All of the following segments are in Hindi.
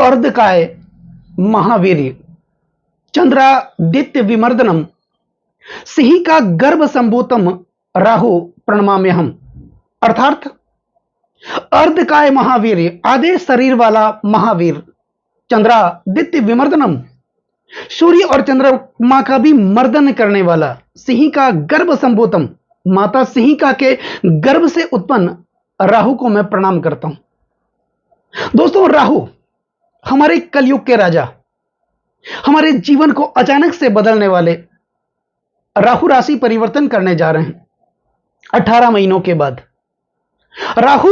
अर्धकाय महावीर्य चंद्रादित्य विमर्दनम सिंह का गर्भ संभूतम राहु प्रणमाम्यहम। अर्थात अर्धकाय महावीर, आधे शरीर वाला महावीर, चंद्रादित्य विमर्दनम, सूर्य और चंद्रमा का भी मर्दन करने वाला, सिंह का गर्भ संभूतम, माता सिंहिका के गर्भ से उत्पन्न राहु को मैं प्रणाम करता हूं। दोस्तों, राहु हमारे कलयुग के राजा, हमारे जीवन को अचानक से बदलने वाले राहु राशि परिवर्तन करने जा रहे हैं 18 महीनों के बाद। राहु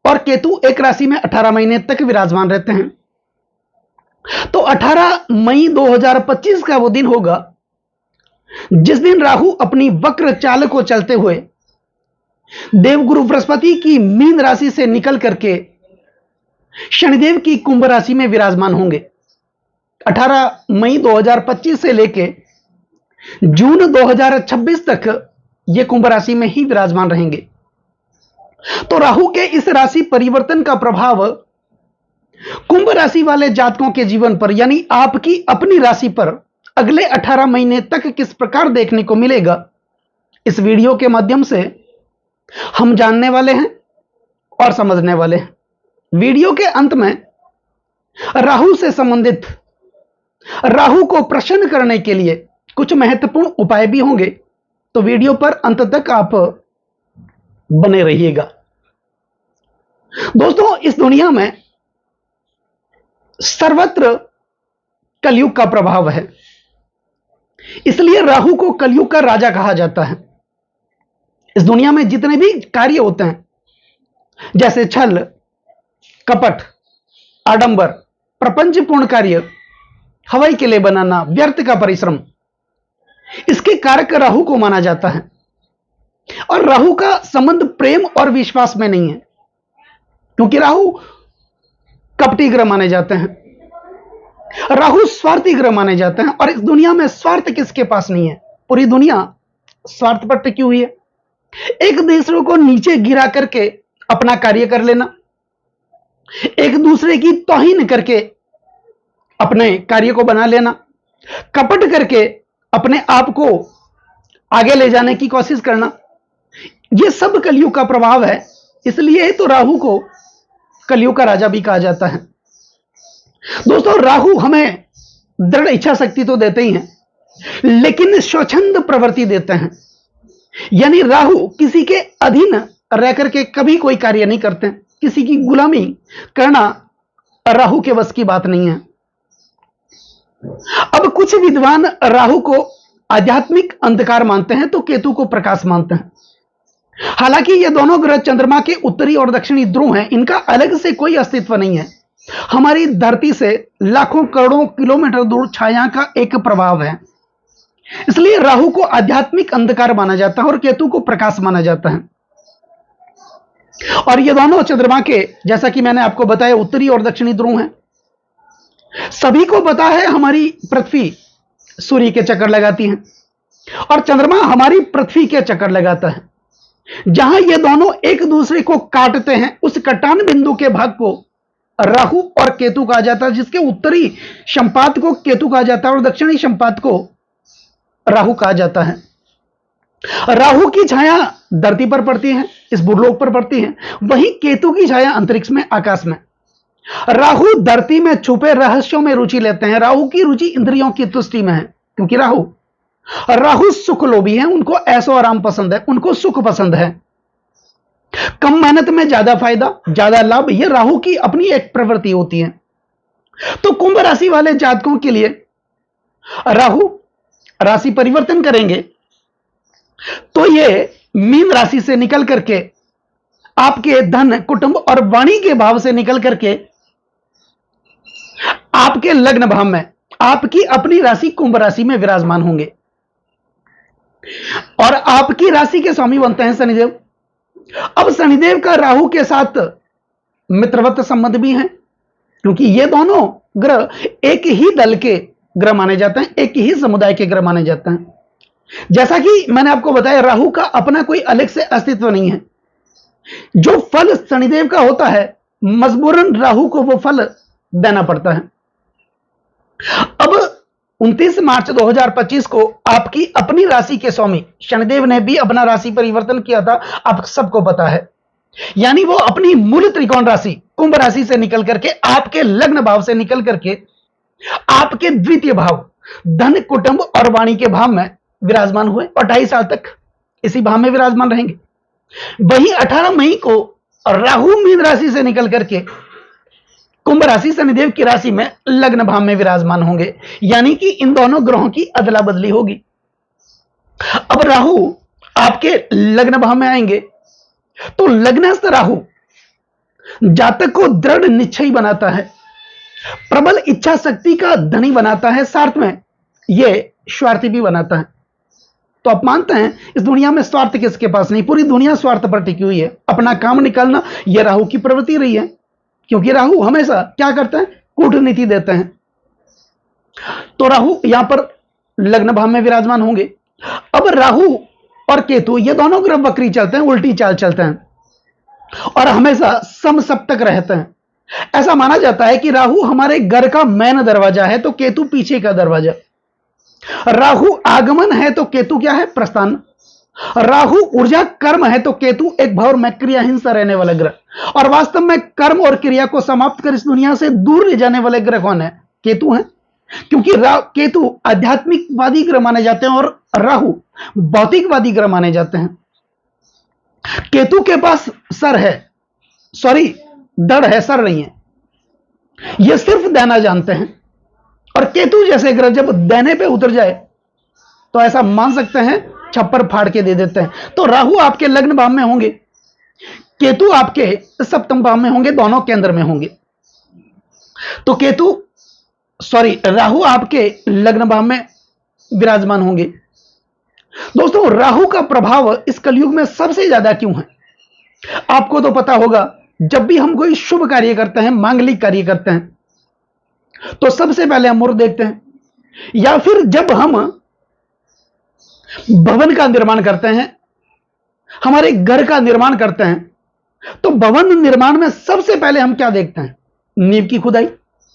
और केतु एक राशि में 18 महीने तक विराजमान रहते हैं। तो 18 मई 2025 का वो दिन होगा जिस दिन राहु अपनी वक्र चाल को चलते हुए देवगुरु बृहस्पति की मीन राशि से निकल करके शनिदेव की कुंभ राशि में विराजमान होंगे। 18 मई 2025 से लेके जून 2026 तक ये कुंभ राशि में ही विराजमान रहेंगे। तो राहु के इस राशि परिवर्तन का प्रभाव कुंभ राशि वाले जातकों के जीवन पर, यानी आपकी अपनी राशि पर अगले 18 महीने तक किस प्रकार देखने को मिलेगा, इस वीडियो के माध्यम से हम जानने वाले हैं और समझने वाले हैं। वीडियो के अंत में राहु से संबंधित, राहु को प्रसन्न करने के लिए कुछ महत्वपूर्ण उपाय भी होंगे, तो वीडियो पर अंत तक आप बने रहिएगा। दोस्तों, इस दुनिया में सर्वत्र कलयुग का प्रभाव है, इसलिए राहु को कलयुग का राजा कहा जाता है। इस दुनिया में जितने भी कार्य होते हैं, जैसे छल, कपट, आडंबर, प्रपंचपूर्ण कार्य, हवाई किले बनाना, व्यर्थ का परिश्रम, इसके कारक राहु को माना जाता है। और राहु का संबंध प्रेम और विश्वास में नहीं है, क्योंकि राहु कपटी ग्रह माने जाते हैं, राहु स्वार्थी ग्रह माने जाते हैं। और इस दुनिया में स्वार्थ किसके पास नहीं है? पूरी दुनिया स्वार्थ पर टिकी हुई है। एक दूसरे को नीचे गिरा करके अपना कार्य कर लेना, एक दूसरे की तौहीन करके अपने कार्य को बना लेना, कपट करके अपने आप को आगे ले जाने की कोशिश करना, यह सब कलयुग का प्रभाव है। इसलिए तो राहु को कलयुग का राजा भी कहा जाता है। दोस्तों, राहु हमें दृढ़ इच्छा शक्ति तो देते ही हैं, लेकिन स्वच्छंद प्रवृत्ति देते हैं। यानी राहु किसी के अधीन रह करके कभी कोई कार्य नहीं करते, किसी की गुलामी करना राहु के बस की बात नहीं है। अब कुछ विद्वान राहु को आध्यात्मिक अंधकार मानते हैं, तो केतु को प्रकाश मानते हैं। हालांकि ये दोनों ग्रह चंद्रमा के उत्तरी और दक्षिणी ध्रुव हैं, इनका अलग से कोई अस्तित्व नहीं है। हमारी धरती से लाखों करोड़ों किलोमीटर दूर छाया का एक प्रभाव है। इसलिए राहु को आध्यात्मिक अंधकार माना जाता है और केतु को प्रकाश माना जाता है। और ये दोनों चंद्रमा के, जैसा कि मैंने आपको बताया, उत्तरी और दक्षिणी ध्रुव हैं। सभी को पता है हमारी पृथ्वी सूर्य के चक्कर लगाती है और चंद्रमा हमारी पृथ्वी के चक्कर लगाता है। जहां ये दोनों एक दूसरे को काटते हैं, उस कटान बिंदु के भाग को राहु और केतु कहा जाता है, जिसके उत्तरी संपात को केतु कहा जाता है और दक्षिणी संपात को राहु कहा जाता है। राहु की छाया धरती पर पड़ती है, इस भूलोक पर पड़ती है, वहीं केतु की छाया अंतरिक्ष में, आकाश में। राहु धरती में छुपे रहस्यों में रुचि लेते हैं। राहु की रुचि इंद्रियों की तुष्टि में है, क्योंकि राहु सुख लोभी है, उनको ऐशो आराम पसंद है, उनको सुख पसंद है। कम मेहनत में ज्यादा फायदा, ज्यादा लाभ, यह राहु की अपनी एक प्रवृत्ति होती है। तो कुंभ राशि वाले जातकों के लिए राहु राशि परिवर्तन करेंगे तो ये मीन राशि से निकल करके आपके धन, कुटुंब और वाणी के भाव से निकल करके आपके लग्न भाव में, आपकी अपनी राशि कुंभ राशि में विराजमान होंगे। और आपकी राशि के स्वामी बनते हैं शनिदेव। अब शनिदेव का राहु के साथ मित्रवत संबंध भी है, क्योंकि ये दोनों ग्रह एक ही दल के ग्रह माने जाते हैं, एक ही समुदाय के ग्रह माने जाते हैं। जैसा कि मैंने आपको बताया, राहु का अपना कोई अलग से अस्तित्व नहीं है। जो फल शनिदेव का होता है, मजबूरन राहु को वो फल देना पड़ता है। अब 29 मार्च 2025 को आपकी अपनी राशि के स्वामी शनिदेव ने भी अपना राशि परिवर्तन किया था, आप सबको पता है। यानी वो अपनी मूल त्रिकोण राशि कुंभ राशि से निकल करके आपके लग्न भाव से निकल करके आपके द्वितीय भाव धन कुटुंब और वाणी के भाव में विराजमान हुए और 2.5 साल तक इसी भाव में विराजमान रहेंगे। वही 18 मई को राहु मीन राशि से निकल करके कुंभ राशि शनिदेव की राशि में लग्न भाव में विराजमान होंगे, यानी कि इन दोनों ग्रहों की अदला बदली होगी। अब राहु आपके लग्न भाव में आएंगे तो लग्नस्थ राहु जातक को दृढ़ निश्चयी बनाता है, प्रबल इच्छा शक्ति का धनी बनाता है, साथ में यह स्वार्थी भी बनाता है। तो आप मानते हैं इस दुनिया में स्वार्थ किसके पास नहीं, पूरी दुनिया स्वार्थ पर टिकी हुई है। अपना काम निकालना यह राहु की प्रवृत्ति रही है, क्योंकि राहु हमेशा क्या करते हैं, कूटनीति देते हैं। तो राहु यहां पर लग्न भाव में विराजमान होंगे। अब राहु और केतु ये दोनों ग्रह वक्री चलते हैं, उल्टी चाल चलते हैं और हमेशा समसप्तक रहते हैं। ऐसा माना जाता है कि राहु हमारे घर का मेन दरवाजा है तो केतु पीछे का दरवाजा। राहु आगमन है तो केतु क्या है, प्रस्थान। राहु ऊर्जा कर्म है तो केतु एक भाव में क्रियाहीन सा रहने वाला ग्रह। और वास्तव में कर्म और क्रिया को समाप्त कर इस दुनिया से दूर ले जाने वाले ग्रह कौन है, केतु है। क्योंकि केतु आध्यात्मिकवादी ग्रह माने जाते हैं और राहु भौतिकवादी ग्रह माने जाते हैं। केतु के पास सर है, सॉरी धड़ है, सर नहीं है। यह सिर्फ देना जानते हैं और केतु जैसे ग्रह जब देने पे उतर जाए तो ऐसा मान सकते हैं छप्पर फाड़ के दे देते हैं। तो राहु आपके लग्न भाव में होंगे, केतु आपके सप्तम भाव में होंगे, दोनों केंद्र में होंगे। तो राहु आपके लग्न भाव में विराजमान होंगे। दोस्तों राहु का प्रभाव इस कलयुग में सबसे ज्यादा क्यों है, आपको तो पता होगा। जब भी हम कोई शुभ कार्य करते हैं, मांगलिक कार्य करते हैं, तो सबसे पहले हम मुहूर्त देखते हैं, या फिर जब हम भवन का निर्माण करते हैं, हमारे घर का निर्माण करते हैं, तो भवन निर्माण में सबसे पहले हम क्या देखते हैं, नींव की खुदाई,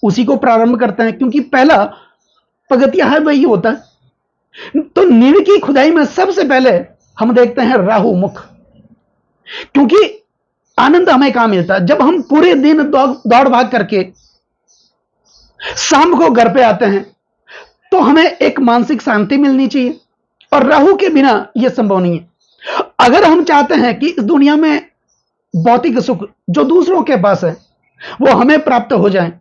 उसी को प्रारंभ करते हैं, क्योंकि पहला पगथिया है वही होता है। तो नींव की खुदाई में सबसे पहले हम देखते हैं राहु मुख, क्योंकि आनंद हमें कहां मिलता है, जब हम पूरे दिन दौड़ भाग करके शाम को घर पे आते हैं तो हमें एक मानसिक शांति मिलनी चाहिए और राहु के बिना यह संभव नहीं है। अगर हम चाहते हैं कि इस दुनिया में भौतिक सुख जो दूसरों के पास है वो हमें प्राप्त हो जाए,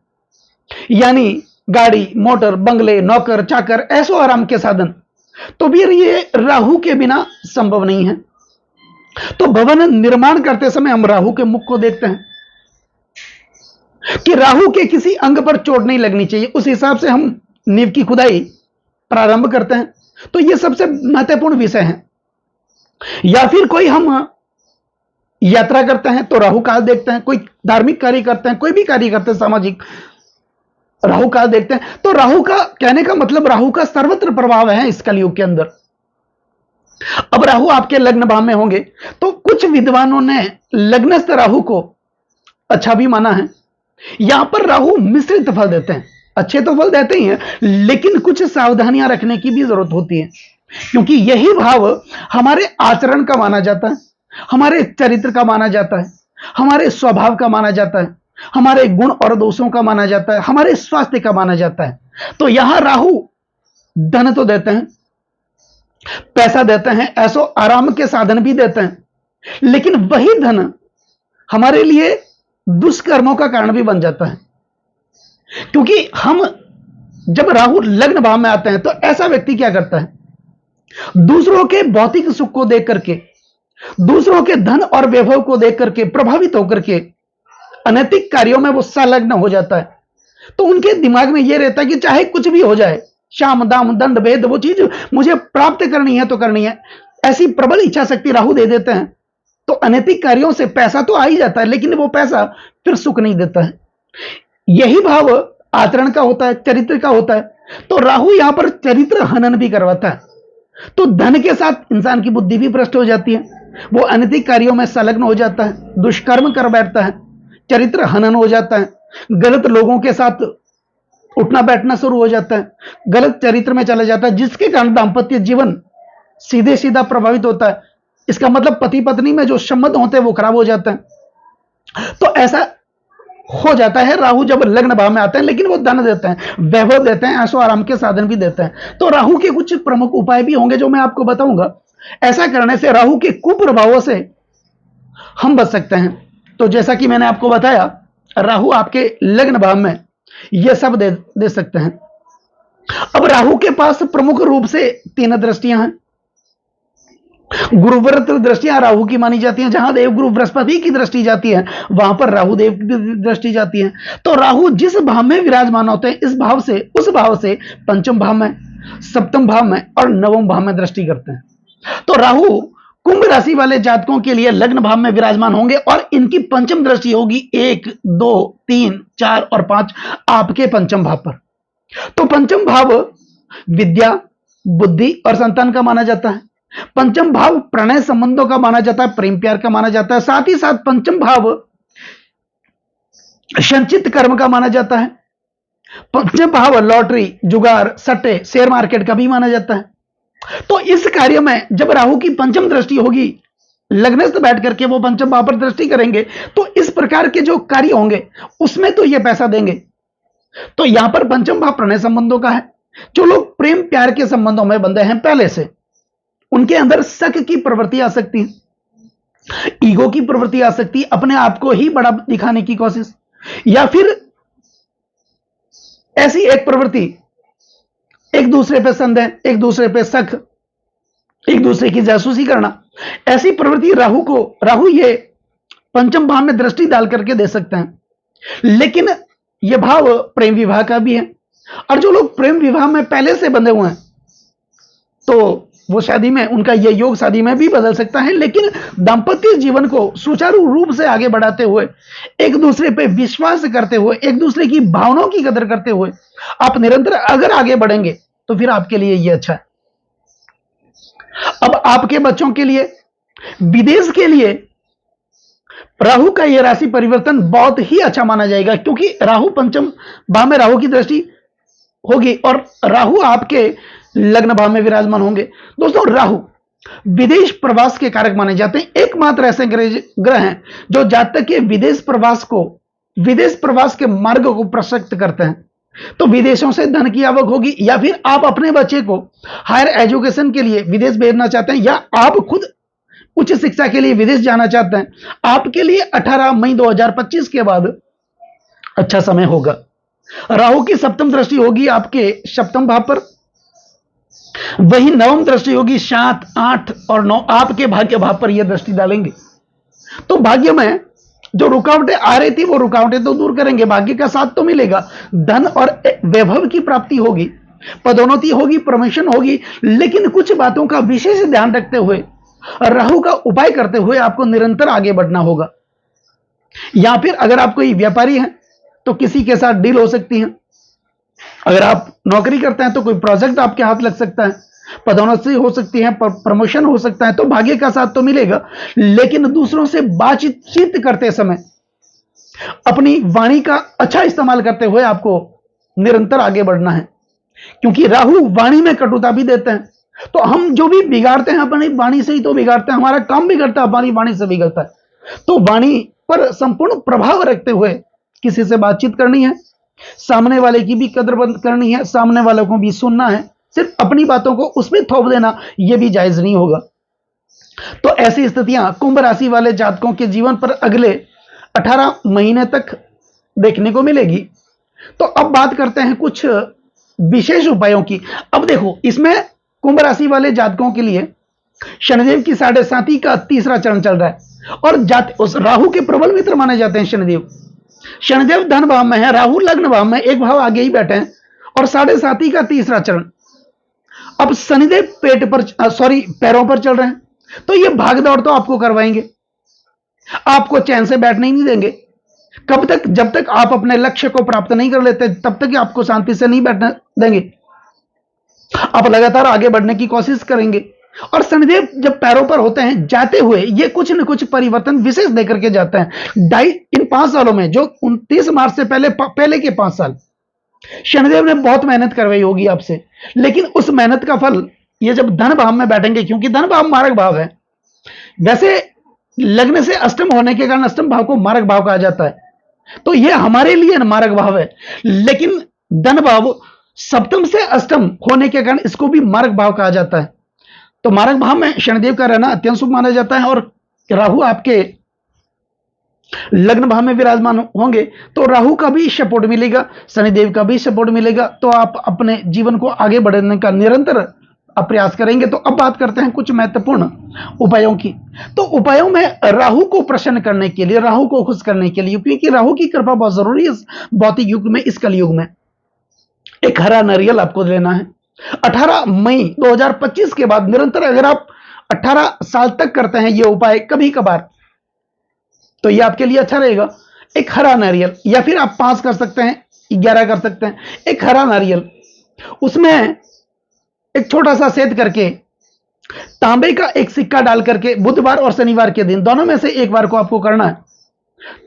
यानी गाड़ी मोटर बंगले नौकर चाकर ऐसो आराम के साधन, तो भी ये राहु के बिना संभव नहीं है। तो भवन निर्माण करते समय हम राहु के मुख को देखते हैं कि राहु के किसी अंग पर चोट नहीं लगनी चाहिए, उस हिसाब से हम नींव की खुदाई प्रारंभ करते हैं। तो यह सबसे महत्वपूर्ण विषय है। या फिर कोई हम यात्रा करते हैं तो राहु काल देखते हैं, कोई धार्मिक कार्य करते हैं, कोई भी कार्य करते हैं सामाजिक, राहु काल देखते हैं। तो राहु का कहने का मतलब राहु का सर्वत्र प्रभाव है इस कलयुग के अंदर। अब राहु आपके लग्न भाव में होंगे तो कुछ विद्वानों ने लग्नस्थ राहु को अच्छा भी माना है। यहां पर राहु मिश्रित फल देते हैं, अच्छे तो फल देते ही हैं, लेकिन कुछ सावधानियां रखने की भी जरूरत होती है, क्योंकि यही भाव हमारे आचरण का माना जाता है, हमारे चरित्र का माना जाता है, हमारे स्वभाव का माना जाता है, हमारे गुण और दोषों का माना जाता है, हमारे स्वास्थ्य का माना जाता है। तो यहां राहु धन तो देते हैं, पैसा देते हैं, ऐसो आराम के साधन भी देते हैं, लेकिन वही धन हमारे लिए दुष्कर्मों का कारण भी बन जाता है। क्योंकि हम जब राहु लग्न भाव में आते हैं तो ऐसा व्यक्ति क्या करता है, दूसरों के भौतिक सुख को देख करके, दूसरों के धन और वैभव को देख करके प्रभावित होकर के अनैतिक कार्यों में वो संलग्न हो जाता है। तो उनके दिमाग में यह रहता है कि चाहे कुछ भी हो जाए, शाम दाम दंड भेद, वो चीज मुझे प्राप्त करनी है तो करनी है, ऐसी प्रबल इच्छा शक्ति राहु दे देते हैं। तो अनैतिक कार्यों से पैसा तो आ ही जाता है, लेकिन वो पैसा फिर सुख नहीं देता है। यही भाव आचरण का होता है, चरित्र का होता है। तो राहु यहां पर चरित्र हनन भी करवाता है। तो धन के साथ इंसान की बुद्धि भी भ्रष्ट हो जाती है, वो अनैतिक कार्यों में संलग्न हो जाता है, दुष्कर्म कर बैठता है, चरित्र हनन हो जाता है, गलत लोगों के साथ उठना बैठना शुरू हो जाता है, गलत चरित्र में चला जाता है, जिसके कारण दाम्पत्य जीवन सीधे सीधा प्रभावित होता है। इसका मतलब पति पत्नी में जो संबंध होते हैं वो खराब हो जाता है। तो ऐसा हो जाता है राहु जब लग्न भाव में आते हैं, लेकिन वो धन देते हैं, वैभव देते हैं, ऐशो आराम के साधन भी देते हैं। तो राहु के कुछ प्रमुख उपाय भी होंगे जो मैं आपको बताऊंगा। ऐसा करने से राहु के कुप्रभावों से हम बच सकते हैं। तो जैसा कि मैंने आपको बताया, राहु आपके लग्न भाव में यह सब दे सकते हैं। अब राहु के पास प्रमुख रूप से 3 दृष्टियां हैं। गुरुव्रत दृष्टियां राहु की मानी जाती हैं। जहां देवगुरु बृहस्पति की दृष्टि जाती है, वहां पर राहु देव की दृष्टि जाती है। तो राहु जिस भाव में विराजमान होते हैं, इस भाव से, उस भाव से पंचम भाव में, सप्तम भाव में और नवम भाव में दृष्टि करते हैं। तो राहु कुंभ राशि वाले जातकों के लिए लग्न भाव में विराजमान होंगे और इनकी पंचम दृष्टि होगी 1, 2, 3, 4 और 5 आपके पंचम भाव पर। तो पंचम भाव विद्या, बुद्धि और संतान का माना जाता है। पंचम भाव प्रणय संबंधों का माना जाता है, प्रेम प्यार का माना जाता है। साथ ही साथ पंचम भाव संचित कर्म का माना जाता है। पंचम भाव लॉटरी, जुगार, सट्टे, शेयर मार्केट का भी माना जाता है। तो इस कार्य में जब राहु की पंचम दृष्टि होगी, लग्नस्थ बैठ करके वो पंचम भाव पर दृष्टि करेंगे, तो इस प्रकार के जो कार्य होंगे उसमें तो ये पैसा देंगे। तो यहां पर पंचम भाव प्रणय संबंधों का है। जो लोग प्रेम प्यार के संबंधों में बंधे हैं पहले से, उनके अंदर शक की प्रवृत्ति आ सकती है, ईगो की प्रवृत्ति आ सकती है, अपने आप को ही बड़ा दिखाने की कोशिश, या फिर ऐसी एक प्रवृत्ति, एक दूसरे पे संदेह, एक दूसरे पे शक, एक दूसरे की जासूसी करना, ऐसी प्रवृत्ति राहु ये पंचम भाव में दृष्टि डाल करके दे सकते हैं। लेकिन यह भाव प्रेम विवाह का भी है, और जो लोग प्रेम विवाह में पहले से बंधे हुए हैं, तो वो शादी में, उनका यह योग शादी में भी बदल सकता है। लेकिन दाम्पत्य जीवन को सुचारू रूप से आगे बढ़ाते हुए, एक दूसरे पे विश्वास करते हुए, एक दूसरे की भावनाओं की कदर करते हुए आप निरंतर अगर आगे बढ़ेंगे तो फिर आपके लिए यह अच्छा है। अब आपके बच्चों के लिए, विदेश के लिए राहु का यह राशि परिवर्तन बहुत ही अच्छा माना जाएगा, क्योंकि राहु पंचम भाव में राहु की दृष्टि होगी और राहु आपके लग्न भाव में विराजमान होंगे। दोस्तों, राहु विदेश प्रवास के कारक माने जाते हैं। एकमात्र ऐसे ग्रह हैं जो जातक के विदेश प्रवास के मार्ग को प्रशस्त करते हैं। तो विदेशों से धन की आवक होगी, या फिर आप अपने बच्चे को हायर एजुकेशन के लिए विदेश भेजना चाहते हैं, या आप खुद उच्च शिक्षा के लिए विदेश जाना चाहते हैं, आपके लिए 18 मई 2025 के बाद अच्छा समय होगा। राहु की सप्तम दृष्टि होगी आपके सप्तम भाव पर, वही नवम दृष्टि होगी 7, 8 और 9 आपके भाग्य भाव पर यह दृष्टि डालेंगे। तो भाग्य में जो रुकावटें आ रही थी वो रुकावटें तो दूर करेंगे, भाग्य का साथ तो मिलेगा, धन और वैभव की प्राप्ति होगी, पदोन्नति होगी, प्रमोशन होगी। लेकिन कुछ बातों का विशेष ध्यान रखते हुए, राहु का उपाय करते हुए आपको निरंतर आगे बढ़ना होगा। या फिर अगर आप कोई व्यापारी हैं तो किसी के साथ डील हो सकती है, अगर आप नौकरी करते हैं तो कोई प्रोजेक्ट आपके हाथ लग सकता है, पदोन्नति हो सकती है, प्रमोशन हो सकता है। तो भाग्य का साथ तो मिलेगा, लेकिन दूसरों से बातचीत करते समय अपनी वाणी का अच्छा इस्तेमाल करते हुए आपको निरंतर आगे बढ़ना है, क्योंकि राहु वाणी में कटुता भी देते हैं। तो हम जो भी बिगाड़ते हैं अपनी वाणी से ही तो बिगाड़ते हैं, हमारा काम बिगड़ता है हमारी वाणी से बिगड़ता है। तो वाणी पर संपूर्ण प्रभाव रखते हुए किसी से बातचीत करनी है, सामने वाले की भी कदर करनी है, सामने वाले को भी सुनना है। सिर्फ अपनी बातों को उसमें थोप देना यह भी जायज नहीं होगा। तो ऐसी स्थितियां कुंभ राशि वाले जातकों के जीवन पर अगले 18 महीने तक देखने को मिलेगी। तो अब बात करते हैं कुछ विशेष उपायों की। अब देखो, इसमें कुंभ राशि वाले जातकों के लिए शनिदेव की 7.5 का तीसरा चरण चल रहा है, और उस राहु के प्रबल मित्र माने जाते हैं शनिदेव धन भाव में है, राहु लग्न भाव में एक भाव आगे ही बैठे हैं, और 7.5 का तीसरा चरण। अब शनिदेव पैरों पर चल रहे हैं, तो ये भाग दौड़ तो आपको करवाएंगे, आपको चैन से बैठने ही नहीं देंगे। कब तक? जब तक आप अपने लक्ष्य को प्राप्त नहीं कर लेते, तब तक आपको शांति से नहीं बैठने देंगे। आप लगातार आगे बढ़ने की कोशिश करेंगे, और शनिदेव जब पैरों पर होते हैं जाते हुए ये कुछ न कुछ परिवर्तन विशेष देकर के जाते हैं। इन 5 सालों में जो 29 मार्च से पहले के 5 साल शनिदेव ने बहुत मेहनत करवाई होगी आपसे, लेकिन उस मेहनत का फल ये जब धन भाव में बैठेंगे, क्योंकि धन भाव मारक भाव है, वैसे लग्न से अष्टम होने के कारण अष्टम भाव को मारक भाव कहा जाता है, तो ये हमारे लिए मारक भाव है, लेकिन धन भाव सप्तम से अष्टम होने के कारण इसको भी मारक भाव कहा जाता है। तो मारक भाव में शनिदेव का रहना अत्यंत शुभ माना जाता है, और राहु आपके लग्न भाव में विराजमान होंगे तो राहु का भी सपोर्ट मिलेगा, शनिदेव का भी सपोर्ट मिलेगा, तो आप अपने जीवन को आगे बढ़ाने का निरंतर प्रयास करेंगे। तो अब बात करते हैं कुछ महत्वपूर्ण उपायों की। तो उपायों में राहु को प्रसन्न करने के लिए, राहु को खुश करने के लिए, क्योंकि राहु की कृपा बहुत जरूरी है इस भौतिक युग में, इस कलयुग में, एक हरा नारियल आपको लेना है। 18 मई 2025 के बाद निरंतर अगर आप 18 साल तक करते हैं ये उपाय कभी कभार, तो ये आपके लिए अच्छा रहेगा। एक हरा नारियल, या फिर आप 5 कर सकते हैं, 11 कर सकते हैं। एक हरा नारियल, उसमें एक छोटा सा सेद करके तांबे का एक सिक्का डाल करके, बुधवार और शनिवार के दिन दोनों में से एक बार को आपको करना है,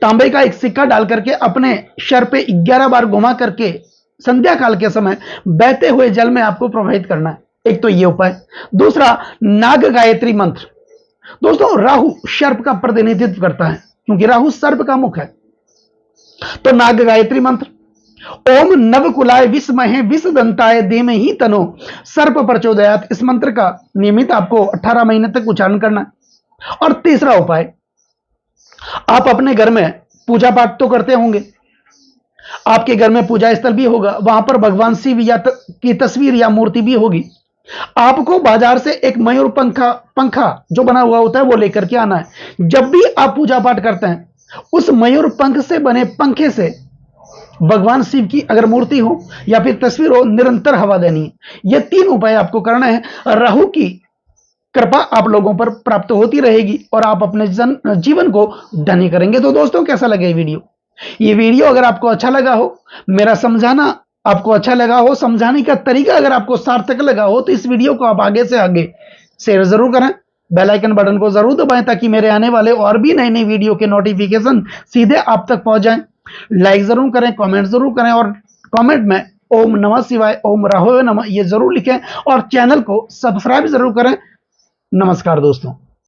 तांबे का एक सिक्का डाल करके अपने सर पे 11 बार घुमा करके संध्या काल के समय बहते हुए जल में आपको प्रवाहित करना है। एक तो ये उपाय। दूसरा, नाग गायत्री मंत्र। दोस्तों, राहु सर्प का प्रतिनिधित्व करता है, क्योंकि राहु सर्प का मुख है, तो नाग गायत्री मंत्र, ओम नवकुलाय विस्महे विषदंताय धीमहि तनो सर्प प्रचोदयात, इस मंत्र का नियमित आपको 18 महीने तक उच्चारण करना है। और तीसरा उपाय, आप अपने घर में पूजा पाठ तो करते होंगे, आपके घर में पूजा स्थल भी होगा, वहां पर भगवान शिव की तस्वीर या मूर्ति भी होगी। आपको बाजार से एक मयूर पंखा जो बना हुआ होता है वो लेकर के आना है। जब भी आप पूजा पाठ करते हैं, उस मयूर पंख से बने पंखे से भगवान शिव की अगर मूर्ति हो या फिर तस्वीर हो, निरंतर हवा देनी है। ये 3 उपाय आपको करना है। राहु की कृपा आप लोगों पर प्राप्त होती रहेगी और आप अपने जीवन को धन्य करेंगे। तो दोस्तों, कैसा लगा ये वीडियो अगर आपको अच्छा लगा हो, मेरा समझाना आपको अच्छा लगा हो, समझाने का तरीका अगर आपको सार्थक लगा हो, तो इस वीडियो को आप आगे से आगे शेयर जरूर करें, बेल आइकन बटन को जरूर दबाएं, ताकि मेरे आने वाले और भी नई नई वीडियो के नोटिफिकेशन सीधे आप तक पहुंच जाएं। लाइक जरूर करें, कमेंट जरूर करें, और कमेंट में ओम नमः शिवाय, ओम राहवे नमः ये जरूर लिखें, और चैनल को सब्सक्राइब जरूर करें। नमस्कार दोस्तों।